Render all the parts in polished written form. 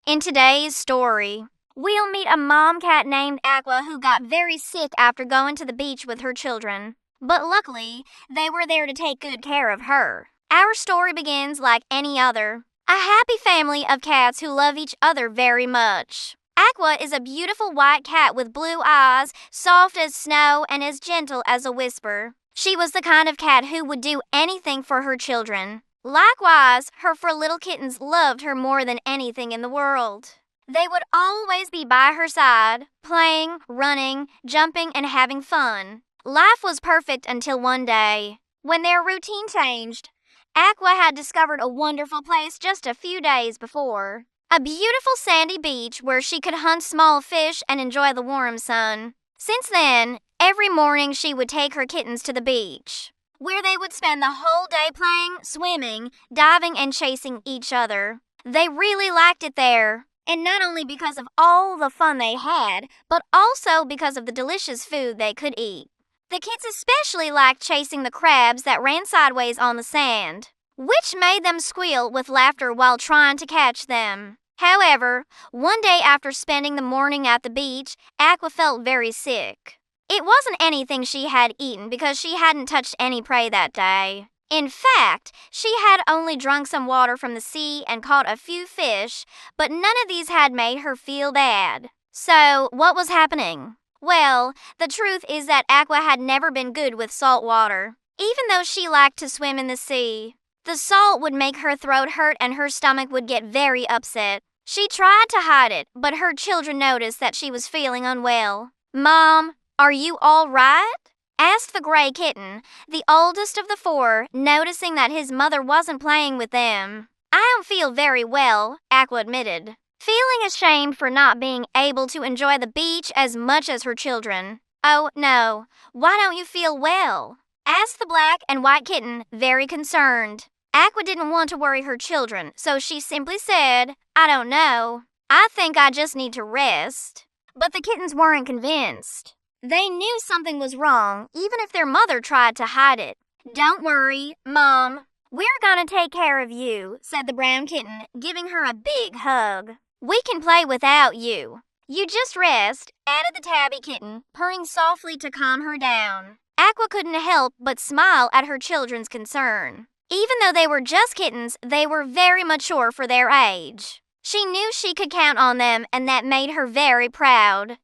In today's story, we'll meet a mom cat named Aqua who got very sick after going to the beach with her children. But luckily, they were there to take good care of her. Our story begins like any other. A happy family of cats who love each other very much. Aqua is a beautiful white cat with blue eyes, soft as snow and as gentle as a whisper. She was the kind of cat who would do anything for her children. Likewise, her four little kittens loved her more than anything in the world. They would always be by her side, playing, running, jumping, and having fun. Life was perfect until one day, when their routine changed. Aqua had discovered a wonderful place just a few days before. A beautiful sandy beach where she could hunt small fish and enjoy the warm sun. Since then, every morning she would take her kittens to the beach, where they would spend the whole day playing, swimming, diving, and chasing each other. They really liked it there, and not only because of all the fun they had, but also because of the delicious food they could eat. The kids especially liked chasing the crabs that ran sideways on the sand, which made them squeal with laughter while trying to catch them. However, one day after spending the morning at the beach, Aqua felt very sick. It wasn't anything she had eaten because she hadn't touched any prey that day. In fact, she had only drunk some water from the sea and caught a few fish, but none of these had made her feel bad. So, what was happening? Well, the truth is that Aqua had never been good with salt water, even though she liked to swim in the sea. The salt would make her throat hurt and her stomach would get very upset. She tried to hide it, but her children noticed that she was feeling unwell. "Mom, are you all right?" asked the gray kitten, the oldest of the four, noticing that his mother wasn't playing with them. "I don't feel very well," Aqua admitted, feeling ashamed for not being able to enjoy the beach as much as her children. "Oh, no. Why don't you feel well?" asked the black and white kitten, very concerned. Aqua didn't want to worry her children, so she simply said, "I don't know. I think I just need to rest." But the kittens weren't convinced. They knew something was wrong, even if their mother tried to hide it. "Don't worry, Mom. We're gonna take care of you," said the brown kitten, giving her a big hug. "We can play without you. You just rest," added the tabby kitten, purring softly to calm her down. Aqua couldn't help but smile at her children's concern. Even though they were just kittens, they were very mature for their age. She knew she could count on them, and that made her very proud.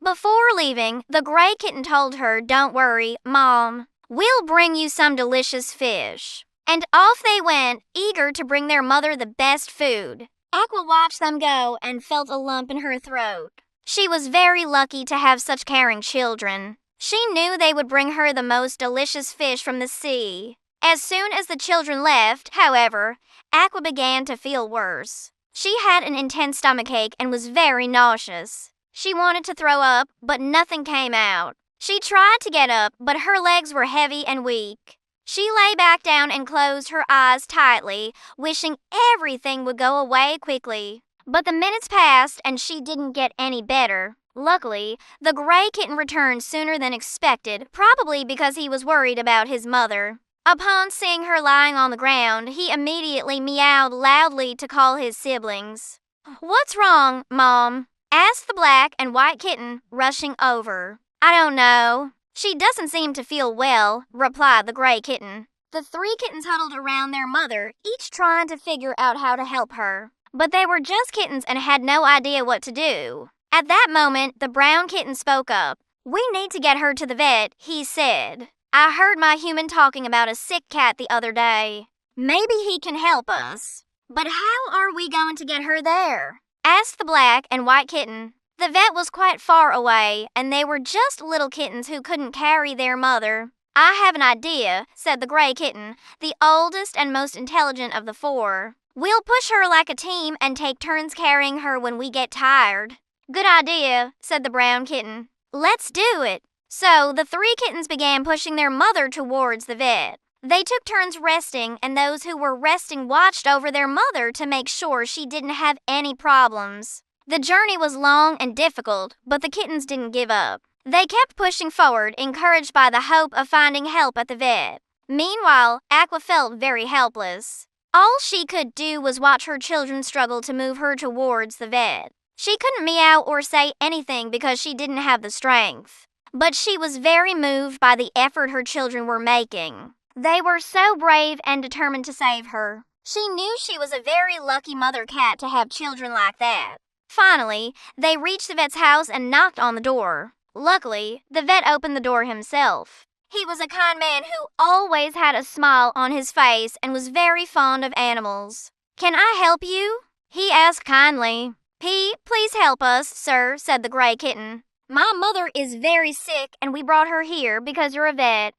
Before leaving, the gray kitten told her, "Don't worry, Mom. We'll bring you some delicious fish." And off they went, eager to bring their mother the best food. Aqua watched them go and felt a lump in her throat. She was very lucky to have such caring children. She knew they would bring her the most delicious fish from the sea. As soon as the children left, however, Aqua began to feel worse. She had an intense stomachache and was very nauseous. She wanted to throw up, but nothing came out. She tried to get up, but her legs were heavy and weak. She lay back down and closed her eyes tightly, wishing everything would go away quickly. But the minutes passed and she didn't get any better. Luckily, the gray kitten returned sooner than expected, probably because he was worried about his mother. Upon seeing her lying on the ground, he immediately meowed loudly to call his siblings. "What's wrong, Mom?" asked the black and white kitten, rushing over. "I don't know. She doesn't seem to feel well," replied the gray kitten. The three kittens huddled around their mother, each trying to figure out how to help her. But they were just kittens and had no idea what to do. At that moment, the brown kitten spoke up. "We need to get her to the vet," he said. "I heard my human talking about a sick cat the other day. Maybe he can help us." "But how are we going to get her there?" asked the black and white kitten. The vet was quite far away, and they were just little kittens who couldn't carry their mother. "I have an idea," said the gray kitten, the oldest and most intelligent of the four. "We'll push her like a team and take turns carrying her when we get tired." "Good idea," said the brown kitten. "Let's do it." So the three kittens began pushing their mother towards the vet. They took turns resting, and those who were resting watched over their mother to make sure she didn't have any problems. The journey was long and difficult, but the kittens didn't give up. They kept pushing forward, encouraged by the hope of finding help at the vet. Meanwhile, Aqua felt very helpless. All she could do was watch her children struggle to move her towards the vet. She couldn't meow or say anything because she didn't have the strength. But she was very moved by the effort her children were making. They were so brave and determined to save her. She knew she was a very lucky mother cat to have children like that. Finally, they reached the vet's house and knocked on the door. Luckily, the vet opened the door himself. He was a kind man who always had a smile on his face and was very fond of animals. "Can I help you?" he asked kindly. "Please help us, sir," said the gray kitten. "My mother is very sick and we brought her here because you're a vet."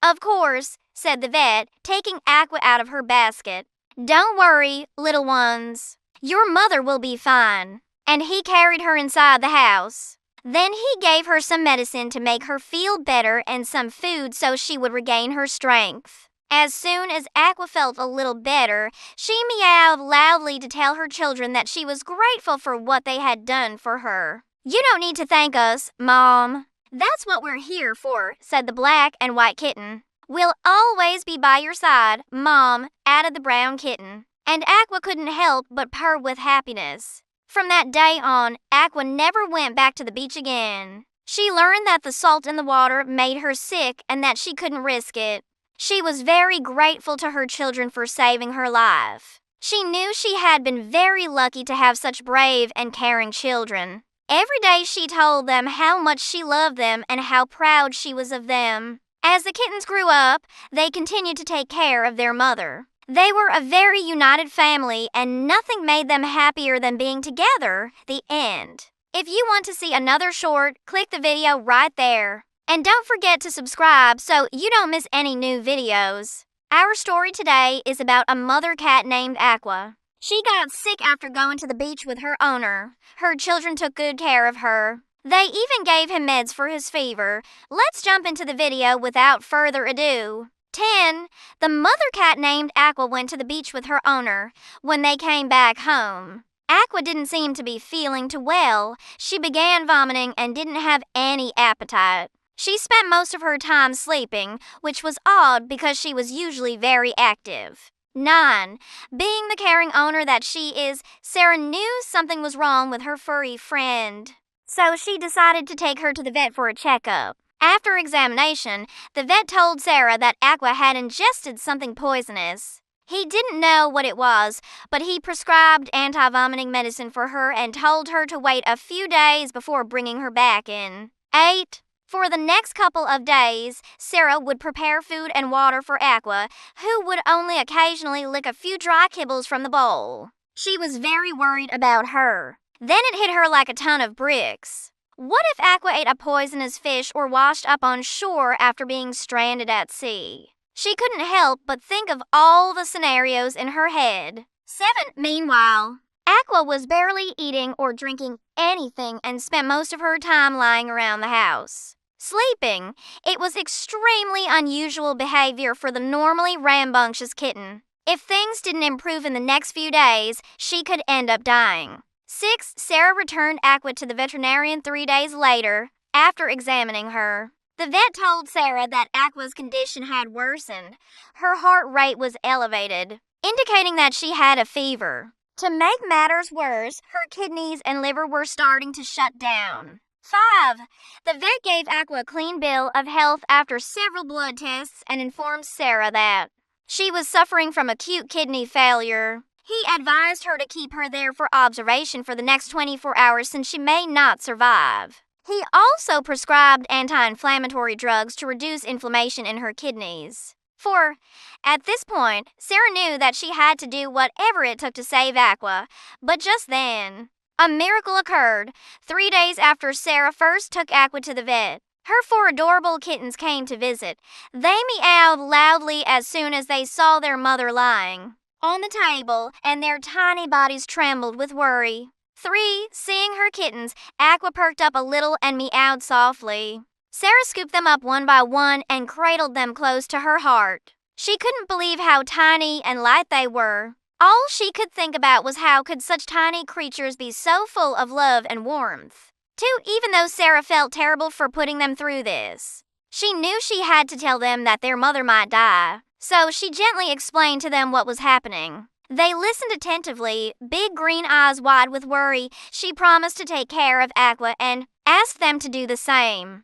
"Of course," said the vet, taking Aqua out of her basket. "Don't worry, little ones. Your mother will be fine." And he carried her inside the house. Then he gave her some medicine to make her feel better and some food so she would regain her strength. As soon as Aqua felt a little better, she meowed loudly to tell her children that she was grateful for what they had done for her. "You don't need to thank us, Mom. That's what we're here for," said the black and white kitten. "We'll always be by your side, Mom," added the brown kitten. And Aqua couldn't help but purr with happiness. From that day on, Aqua never went back to the beach again. She learned that the salt in the water made her sick and that she couldn't risk it. She was very grateful to her children for saving her life. She knew she had been very lucky to have such brave and caring children. Every day she told them how much she loved them and how proud she was of them. As the kittens grew up, they continued to take care of their mother. They were a very united family and nothing made them happier than being together. The end. If you want to see another short, click the video right there. And don't forget to subscribe so you don't miss any new videos. Our story today is about a mother cat named Aqua. She got sick after going to the beach with her owner. Her children took good care of her. They even gave him meds for his fever. Let's jump into the video without further ado. 10. The mother cat named Aqua went to the beach with her owner. When they came back home, Aqua didn't seem to be feeling too well. She began vomiting and didn't have any appetite. She spent most of her time sleeping, which was odd because she was usually very active. 9. Being the caring owner that she is, Sarah knew something was wrong with her furry friend. So she decided to take her to the vet for a checkup. After examination, the vet told Sarah that Aqua had ingested something poisonous. He didn't know what it was, but he prescribed anti-vomiting medicine for her and told her to wait a few days before bringing her back in. 8. For the next couple of days, Sarah would prepare food and water for Aqua, who would only occasionally lick a few dry kibbles from the bowl. She was very worried about her. Then it hit her like a ton of bricks. What if Aqua ate a poisonous fish or washed up on shore after being stranded at sea? She couldn't help but think of all the scenarios in her head. 7. Meanwhile, Aqua was barely eating or drinking anything and spent most of her time lying around the house. Sleeping. It was extremely unusual behavior for the normally rambunctious kitten. If things didn't improve in the next few days, she could end up dying. 6. Sarah returned Aqua to the veterinarian 3 days later, after examining her. The vet told Sarah that Aqua's condition had worsened. Her heart rate was elevated, indicating that she had a fever. To make matters worse, her kidneys and liver were starting to shut down. 5. The vet gave Aqua a clean bill of health after several blood tests and informed Sarah that she was suffering from acute kidney failure. He advised her to keep her there for observation for the next 24 hours since she may not survive. He also prescribed anti-inflammatory drugs to reduce inflammation in her kidneys. 4. At this point, Sarah knew that she had to do whatever it took to save Aqua. But just then, a miracle occurred. 3 days after Sarah first took Aqua to the vet, her 4 adorable kittens came to visit. They meowed loudly as soon as they saw their mother lying on the table, and their tiny bodies trembled with worry. 3. Seeing her kittens, Aqua perked up a little and meowed softly. Sarah scooped them up one by one and cradled them close to her heart. She couldn't believe how tiny and light they were. All she could think about was how could such tiny creatures be so full of love and warmth. 2. Even though Sarah felt terrible for putting them through this, she knew she had to tell them that their mother might die. so she gently explained to them what was happening. They listened attentively, big green eyes wide with worry. She promised to take care of Aqua and asked them to do the same.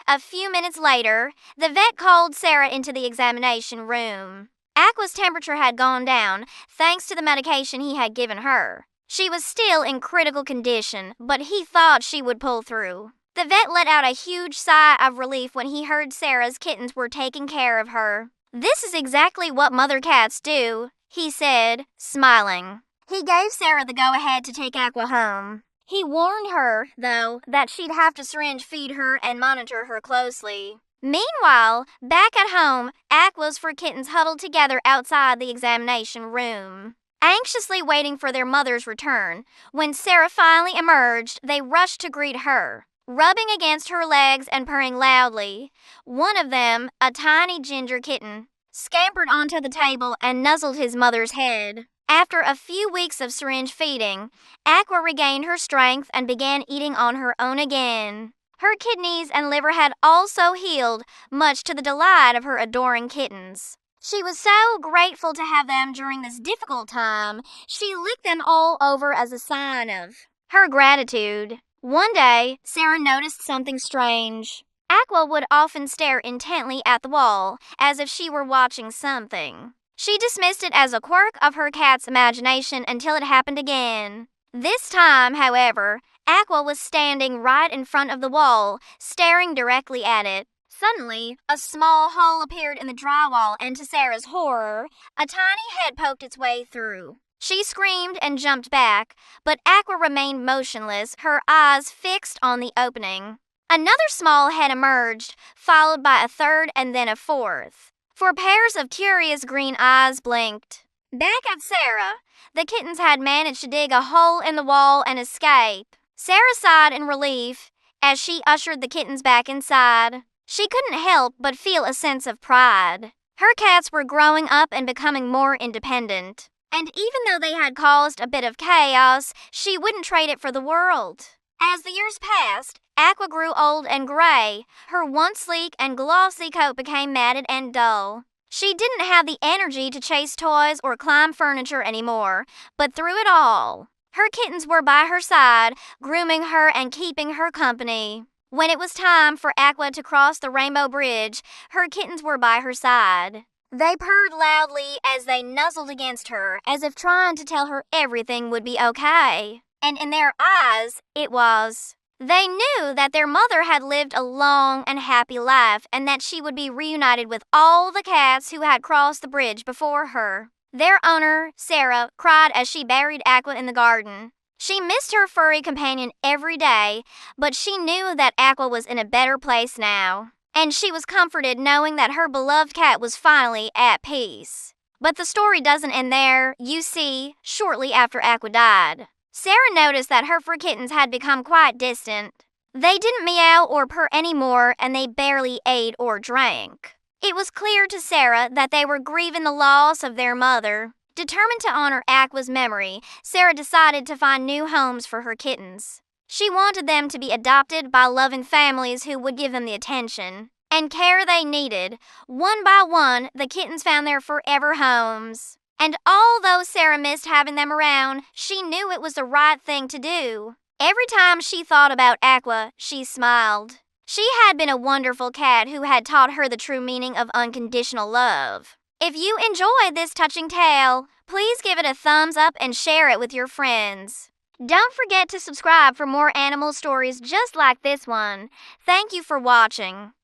A few minutes later, the vet called Sarah into the examination room. Aqua's temperature had gone down, thanks to the medication he had given her. She was still in critical condition, but he thought she would pull through. The vet let out a huge sigh of relief when he heard Sarah's kittens were taking care of her. "This is exactly what mother cats do," he said, smiling. He gave Sarah the go-ahead to take Aqua home. He warned her, though, that she'd have to syringe feed her and monitor her closely. Meanwhile, back at home, Aqua's four kittens huddled together outside the examination room, anxiously waiting for their mother's return. When Sarah finally emerged, they rushed to greet her, rubbing against her legs and purring loudly. One of them, a tiny ginger kitten, scampered onto the table and nuzzled his mother's head. After a few weeks of syringe feeding, Aqua regained her strength and began eating on her own again. Her kidneys and liver had also healed, much to the delight of her adoring kittens. She was so grateful to have them during this difficult time, she licked them all over as a sign of her gratitude. One day, Sarah noticed something strange. Aqua would often stare intently at the wall, as if she were watching something. She dismissed it as a quirk of her cat's imagination until it happened again. This time, however, Aqua was standing right in front of the wall, staring directly at it. Suddenly, a small hole appeared in the drywall, and to Sarah's horror, a tiny head poked its way through. She screamed and jumped back, but Aqua remained motionless, her eyes fixed on the opening. Another small head emerged, followed by a third and then a fourth. Four pairs of curious green eyes blinked. Back at Sarah, the kittens had managed to dig a hole in the wall and escape. Sarah sighed in relief as she ushered the kittens back inside. She couldn't help but feel a sense of pride. Her cats were growing up and becoming more independent. And even though they had caused a bit of chaos, she wouldn't trade it for the world. As the years passed, Aqua grew old and gray. Her once sleek and glossy coat became matted and dull. She didn't have the energy to chase toys or climb furniture anymore, but through it all, her kittens were by her side, grooming her and keeping her company. When it was time for Aqua to cross the Rainbow Bridge, her kittens were by her side. They purred loudly as they nuzzled against her, as if trying to tell her everything would be okay. And in their eyes, it was. They knew that their mother had lived a long and happy life and that she would be reunited with all the cats who had crossed the bridge before her. Their owner, Sarah, cried as she buried Aqua in the garden. She missed her furry companion every day, but she knew that Aqua was in a better place now. And she was comforted knowing that her beloved cat was finally at peace. But the story doesn't end there. You see, shortly after Aqua died, Sarah noticed that her four kittens had become quite distant. They didn't meow or purr anymore, and they barely ate or drank. It was clear to Sarah that they were grieving the loss of their mother. Determined to honor Aqua's memory, Sarah decided to find new homes for her kittens. She wanted them to be adopted by loving families who would give them the attention and care they needed. One by one, the kittens found their forever homes. And although Sarah missed having them around, she knew it was the right thing to do. Every time she thought about Aqua, she smiled. She had been a wonderful cat who had taught her the true meaning of unconditional love. If you enjoyed this touching tale, please give it a thumbs up and share it with your friends. Don't forget to subscribe for more animal stories just like this one. Thank you for watching.